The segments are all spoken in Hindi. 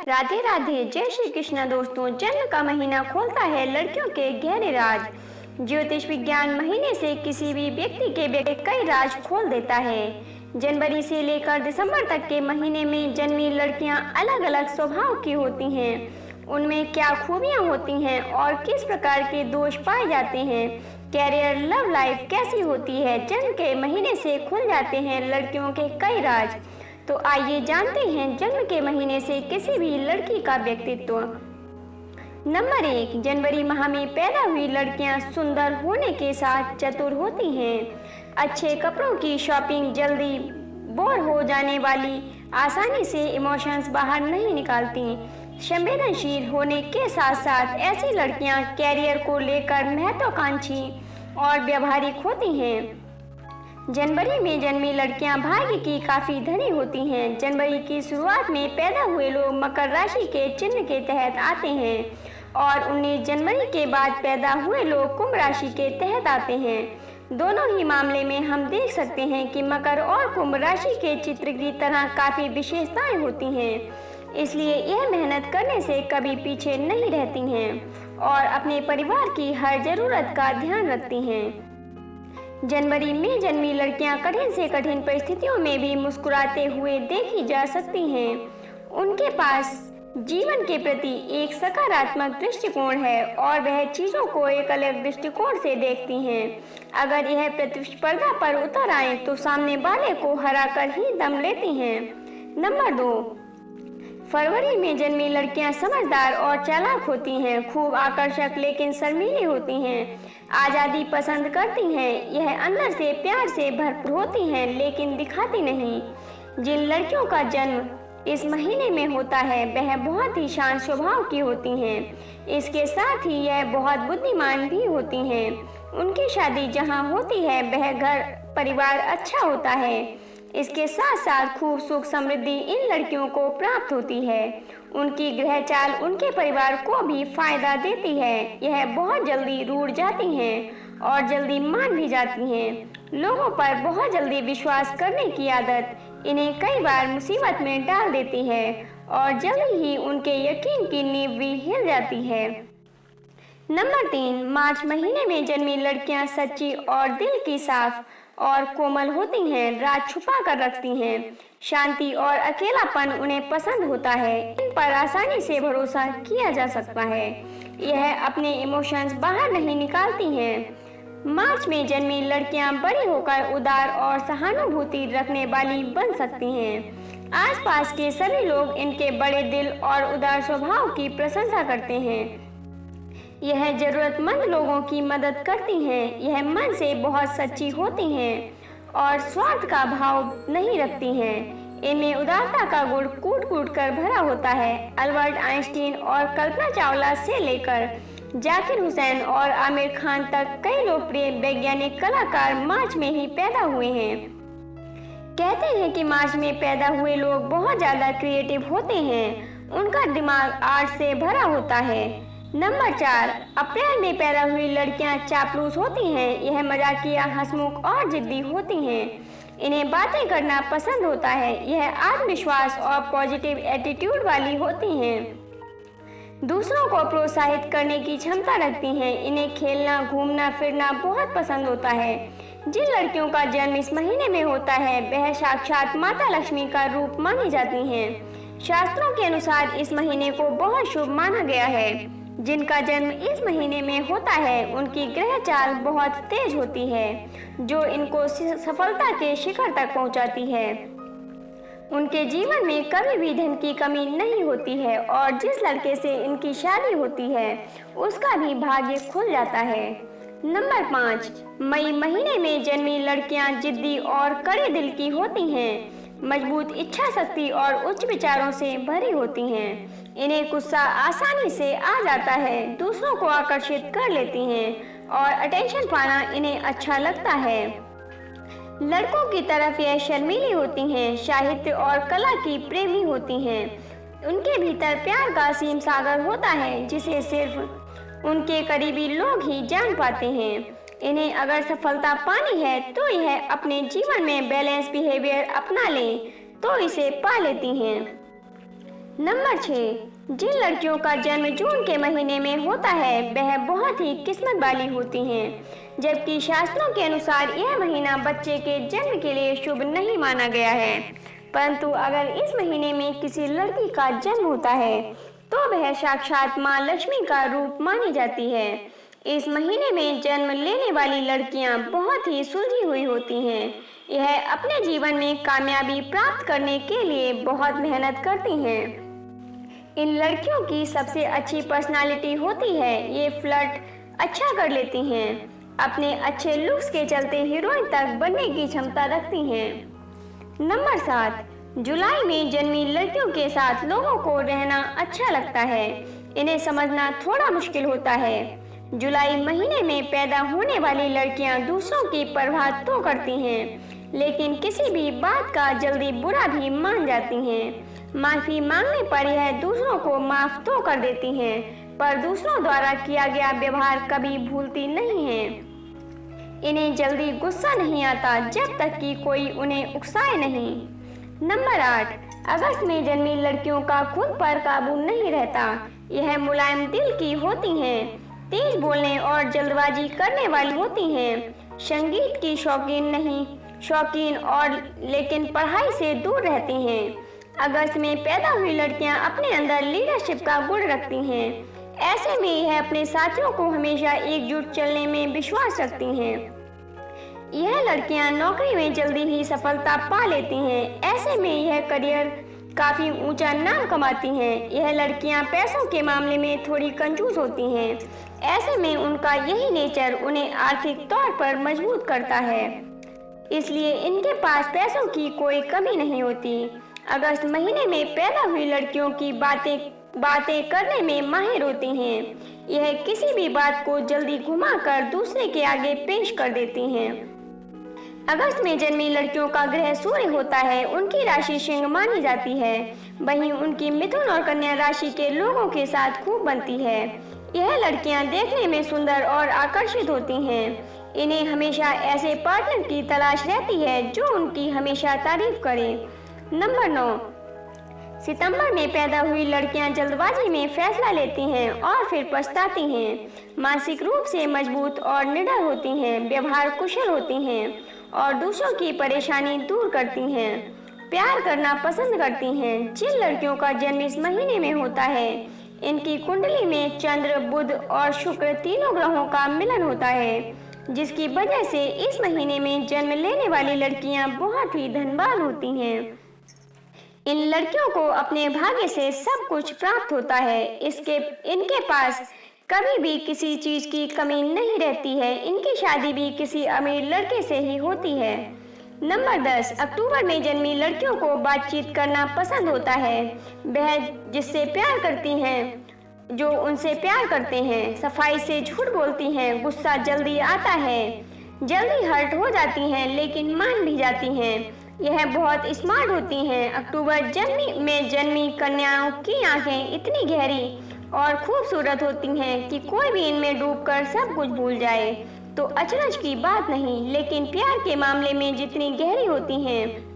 राधे राधे, जय श्री कृष्ण। दोस्तों, जन्म का महीना खोलता है लड़कियों के गहरे राज। ज्योतिष विज्ञान महीने से किसी भी व्यक्ति के कई राज खोल देता है। जनवरी से लेकर दिसंबर तक के महीने में जन्मी लड़कियां अलग अलग स्वभाव की होती हैं। उनमें क्या खूबियां होती हैं और किस प्रकार के दोष पाए जाते हैं, कैरियर, लव लाइफ कैसी होती है, जन्म के महीने से खुल जाते हैं लड़कियों के कई राज। तो आइए जानते हैं जन्म के महीने से किसी भी लड़की का व्यक्तित्व। नंबर 1, जनवरी माह में पैदा हुई लड़कियां सुंदर होने के साथ चतुर होती हैं। अच्छे कपड़ों की शॉपिंग, जल्दी बोर हो जाने वाली, आसानी से इमोशंस बाहर नहीं निकालती। संवेदनशील होने के साथ साथ ऐसी लड़कियां कैरियर को लेकर महत्वाकांक्षी और व्यावहारिक होती हैं। जनवरी में जन्मी लड़कियां भाग्य की काफी धनी होती हैं। जनवरी की शुरुआत में पैदा हुए लोग मकर राशि के चिन्ह के तहत आते हैं और 19 जनवरी के बाद पैदा हुए लोग कुंभ राशि के तहत आते हैं। दोनों ही मामले में हम देख सकते हैं कि मकर और कुंभ राशि के चित्र की तरह काफी विशेषताएं होती हैं, इसलिए यह मेहनत करने से कभी पीछे नहीं रहती हैं और अपने परिवार की हर जरूरत का ध्यान रखती हैं। जनवरी में जन्मी लड़कियां कठिन से कठिन परिस्थितियों में भी मुस्कुराते हुए देखी जा सकती हैं। उनके पास जीवन के प्रति एक सकारात्मक दृष्टिकोण है और वह चीजों को एक अलग दृष्टिकोण से देखती हैं। अगर यह प्रतिस्पर्धा पर उतर आए तो सामने वाले को हराकर ही दम लेती हैं। नंबर 2, फरवरी में जन्मी लड़कियां समझदार और चालाक होती हैं। खूब आकर्षक लेकिन शर्मीली होती हैं। आजादी पसंद करती हैं। यह अंदर से प्यार से भरपूर होती हैं लेकिन दिखाती नहीं। जिन लड़कियों का जन्म इस महीने में होता है वह बहुत ही शांत स्वभाव की होती हैं। इसके साथ ही यह बहुत बुद्धिमान भी होती हैं। उनकी शादी जहां होती है वह घर परिवार अच्छा होता है। इसके साथ साथ खूब सुख समृद्धि इन लड़कियों को प्राप्त होती है। उनकी गृह चाल उनके परिवार को भी फायदा देती है। यह बहुत जल्दी रूठ जाती हैं और जल्दी मान भी जाती हैं। लोगों पर बहुत जल्दी विश्वास करने की आदत इन्हें कई बार मुसीबत में डाल देती है और जल्दी ही उनके यकीन की नींव भी हिल जाती है। नंबर 3, मार्च महीने में जन्मी लड़कियां सच्ची और दिल की साफ और कोमल होती हैं। राज छुपा कर रखती हैं। शांति और अकेलापन उन्हें पसंद होता है। इन पर आसानी से भरोसा किया जा सकता है। यह अपने इमोशंस बाहर नहीं निकालती हैं। मार्च में जन्मी लड़कियां बड़ी होकर उदार और सहानुभूति रखने वाली बन सकती हैं। आसपास के सभी लोग इनके बड़े दिल और उदार स्वभाव की प्रशंसा करते हैं। यह जरूरतमंद लोगों की मदद करती हैं। यह मन से बहुत सच्ची होती हैं और स्वार्थ का भाव नहीं रखती हैं। इनमें उदारता का गुण कूट कूट कर भरा होता है। अल्बर्ट आइंस्टीन और कल्पना चावला से लेकर जाकिर हुसैन और आमिर खान तक कई लोकप्रिय वैज्ञानिक कलाकार मार्च में ही पैदा हुए हैं। कहते हैं कि मार्च में पैदा हुए लोग बहुत ज्यादा क्रिएटिव होते हैं। उनका दिमाग आर्ट से भरा होता है। नंबर 4, अप्रैल में पैदा हुई लड़कियां चापलूस होती हैं। यह मजाकिया, हंसमुख और जिद्दी होती हैं। इन्हें बातें करना पसंद होता है। यह आत्मविश्वास और पॉजिटिव एटीट्यूड वाली होती हैं। दूसरों को प्रोत्साहित करने की क्षमता रखती हैं। इन्हें खेलना, घूमना फिरना बहुत पसंद होता है। जिन लड़कियों का जन्म इस महीने में होता है वह साक्षात माता लक्ष्मी का रूप मानी जाती हैं। शास्त्रों के अनुसार इस महीने को बहुत शुभ माना गया है। जिनका जन्म इस महीने में होता है उनकी ग्रह चाल बहुत तेज होती है जो इनको सफलता के शिखर तक पहुंचाती है। उनके जीवन में कभी भी धन की कमी नहीं होती है और जिस लड़के से इनकी शादी होती है उसका भी भाग्य खुल जाता है। नंबर 5, मई महीने में जन्मी लड़कियां जिद्दी और कड़े दिल की होती हैं। मजबूत इच्छा शक्ति और उच्च विचारों से भरी होती हैं। इन्हें गुस्सा आसानी से आ जाता है। दूसरों को आकर्षित कर लेती हैं और अटेंशन पाना इन्हें अच्छा लगता है। लड़कों की तरफ यह शर्मीली होती हैं। साहित्य और कला की प्रेमी होती हैं। उनके भीतर प्यार का सीम सागर होता है जिसे सिर्फ उनके करीबी लोग ही जान पाते हैं। इन्हें अगर सफलता पानी है तो यह अपने जीवन में बैलेंस बिहेवियर अपना लें तो इसे पा लेती हैं। नंबर 6, जिन लड़कियों का जन्म जून के महीने में होता है वह बहुत ही किस्मत वाली होती हैं, जबकि शास्त्रों के अनुसार यह महीना बच्चे के जन्म के लिए शुभ नहीं माना गया है। परंतु अगर इस महीने में किसी लड़की का जन्म होता है तो वह साक्षात माँ लक्ष्मी का रूप मानी जाती है। इस महीने में जन्म लेने वाली लड़कियां बहुत ही सुलझी हुई होती हैं। यह अपने जीवन में कामयाबी प्राप्त करने के लिए बहुत मेहनत करती हैं। इन लड़कियों की सबसे अच्छी पर्सनालिटी होती है। ये फ्लर्ट अच्छा कर लेती हैं। अपने अच्छे लुक्स के चलते हीरोइन तक बनने की क्षमता रखती हैं। नंबर 7, जुलाई में जन्मी लड़कियों के साथ लोगों को रहना अच्छा लगता है। इन्हें समझना थोड़ा मुश्किल होता है। जुलाई महीने में पैदा होने वाली लड़कियां दूसरों की परवाह तो करती हैं, लेकिन किसी भी बात का जल्दी बुरा भी मान जाती हैं। माफी मांगने पर यह दूसरों को माफ तो कर देती हैं, पर दूसरों द्वारा किया गया व्यवहार कभी भूलती नहीं हैं। इन्हें जल्दी गुस्सा नहीं आता जब तक कि कोई उन्हें उकसाए नहीं। नंबर 8, अगस्त में जन्मी लड़कियों का खुद पर काबू नहीं रहता। यह मुलायम दिल की होती हैं, तेज बोलने और जल्दबाजी करने वाली होती हैं। संगीत की शौकीन और लेकिन पढ़ाई से दूर रहती हैं। अगस्त में पैदा हुई लड़कियां अपने अंदर लीडरशिप का गुण रखती हैं। ऐसे में यह अपने साथियों को हमेशा एकजुट चलने में विश्वास रखती हैं। यह लड़कियां नौकरी में जल्दी ही सफलता पा लेती हैं। ऐसे में यह करियर काफी ऊंचा नाम कमाती हैं। यह लड़कियां पैसों के मामले में थोड़ी कंजूस होती हैं। ऐसे में उनका यही नेचर उन्हें आर्थिक तौर पर मजबूत करता है, इसलिए इनके पास पैसों की कोई कमी नहीं होती। अगस्त महीने में पैदा हुई लड़कियों की बातें करने में माहिर होती हैं। यह किसी भी बात को जल्दी घुमाकर दूसरे के आगे पेश कर देती हैं। अगस्त में जन्मी लड़कियों का ग्रह सूर्य होता है। उनकी राशि सिंह मानी जाती है। वहीं उनकी मिथुन और कन्या राशि के लोगों के साथ खूब बनती है। यह लड़कियां देखने में सुंदर और आकर्षित होती हैं। इन्हें हमेशा ऐसे पार्टनर की तलाश रहती है जो उनकी हमेशा तारीफ करे। नंबर 9, सितंबर में पैदा हुई लड़कियां जल्दबाजी में फैसला लेती हैं और फिर पछताती हैं। मानसिक रूप से मजबूत और निडर होती हैं, व्यवहार कुशल होती हैं और दूसरों की परेशानी दूर करती हैं। प्यार करना पसंद करती हैं। जिन लड़कियों का जन्म इस महीने में होता है, इनकी कुंडली में चंद्र, बुध और शुक्र तीनों ग्रहों का मिलन होता है, जिसकी वजह से इस महीने में जन्म लेने वाली लड़कियां बहुत ही धनवान होती हैं। इन लड़कियों को अपने भाग्य से सब कुछ प्राप्त होता है। इनके पास कभी भी किसी चीज की कमी नहीं रहती है। इनकी शादी भी किसी अमीर लड़के से ही होती है। नंबर 10, अक्टूबर में जन्मी लड़कियों को बातचीत करना पसंद होता है। वह जिससे प्यार करती हैं, जो उनसे प्यार करते हैं, सफाई से झूठ बोलती हैं, गुस्सा जल्दी आता है, जल्दी हर्ट हो जाती हैं लेकिन मान भी जाती हैं। यह बहुत स्मार्ट होती हैं। अक्टूबर में जन्मी कन्याओं की आंखें इतनी गहरी और खूबसूरत होती हैं कि कोई भी इनमें डूबकर सब कुछ भूल जाए तो अचरज की बात नहीं, लेकिन प्यार के मामले में जितनी गहरी होती हैं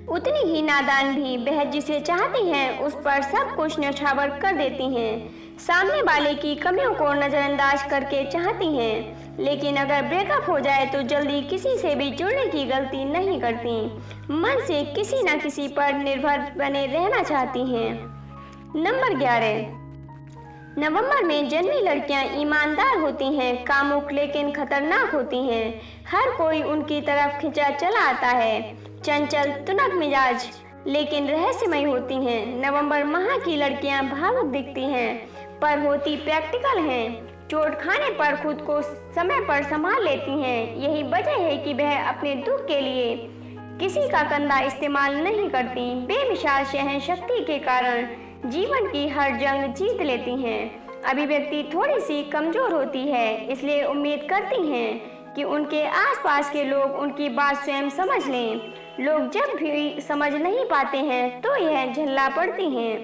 उतनी ही नादान भी। वह जिसे चाहती हैं उस पर सब कुछ न्यौछावर कर देती हैं। सामने वाले की कमियों को नजरअंदाज करके चाहती हैं, लेकिन अगर ब्रेकअप हो जाए तो जल्दी किसी से भी जुड़ने की गलती नहीं करती। मन से किसी न किसी पर निर्भर बने रहना चाहती हैं। नंबर 11, नवंबर में जन्मी लड़कियां ईमानदार होती हैं, कामुक लेकिन खतरनाक होती हैं। हर कोई उनकी तरफ खिंचा चला आता है। चंचल, तुनक मिजाज लेकिन रहस्यमयी होती हैं। नवंबर माह की लड़कियां भावुक दिखती हैं पर होती प्रैक्टिकल हैं। चोट खाने पर खुद को समय पर संभाल लेती हैं। यही वजह है कि वह अपने दुख के लिए किसी का कंधा इस्तेमाल नहीं करती। बेमिसाल सहन शक्ति के कारण जीवन की हर जंग जीत लेती हैं। अभिव्यक्ति थोड़ी सी कमजोर होती है, इसलिए उम्मीद करती हैं कि उनके आसपास के लोग उनकी बात स्वयं समझ लें। लोग जब भी समझ नहीं पाते हैं तो यह झल्ला पड़ती हैं।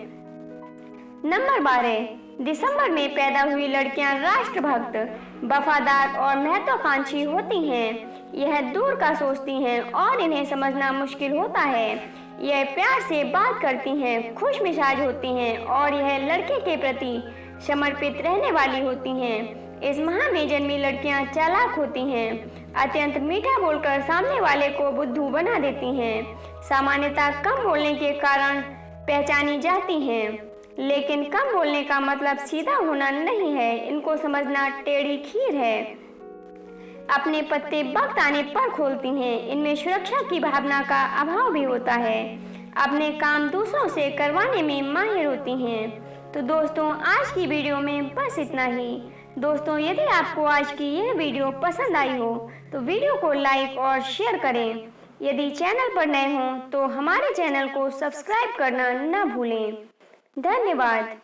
नंबर 12, दिसंबर में पैदा हुई लड़कियां राष्ट्रभक्त, वफादार और महत्वाकांक्षी होती हैं। यह दूर का सोचती हैं और इन्हें समझना मुश्किल होता है। यह प्यार से बात करती हैं, खुश मिजाज होती हैं और यह लड़के के प्रति समर्पित रहने वाली होती हैं। इस माह में जन्मी लड़कियां चालाक होती हैं, अत्यंत मीठा बोलकर सामने वाले को बुद्धू बना देती हैं। सामान्यतः कम बोलने के कारण पहचानी जाती हैं, लेकिन कम बोलने का मतलब सीधा होना नहीं है। इनको समझना टेढ़ी खीर है। अपने पत्ते वक्त आने पर खोलती हैं। इनमें सुरक्षा की भावना का अभाव भी होता है। अपने काम दूसरों से करवाने में माहिर होती हैं। तो दोस्तों, आज की वीडियो में बस इतना ही। दोस्तों, यदि आपको आज की यह वीडियो पसंद आई हो तो वीडियो को लाइक और शेयर करें। यदि चैनल पर नए हों तो हमारे चैनल को सब्सक्राइब करना न भूलें। धन्यवाद।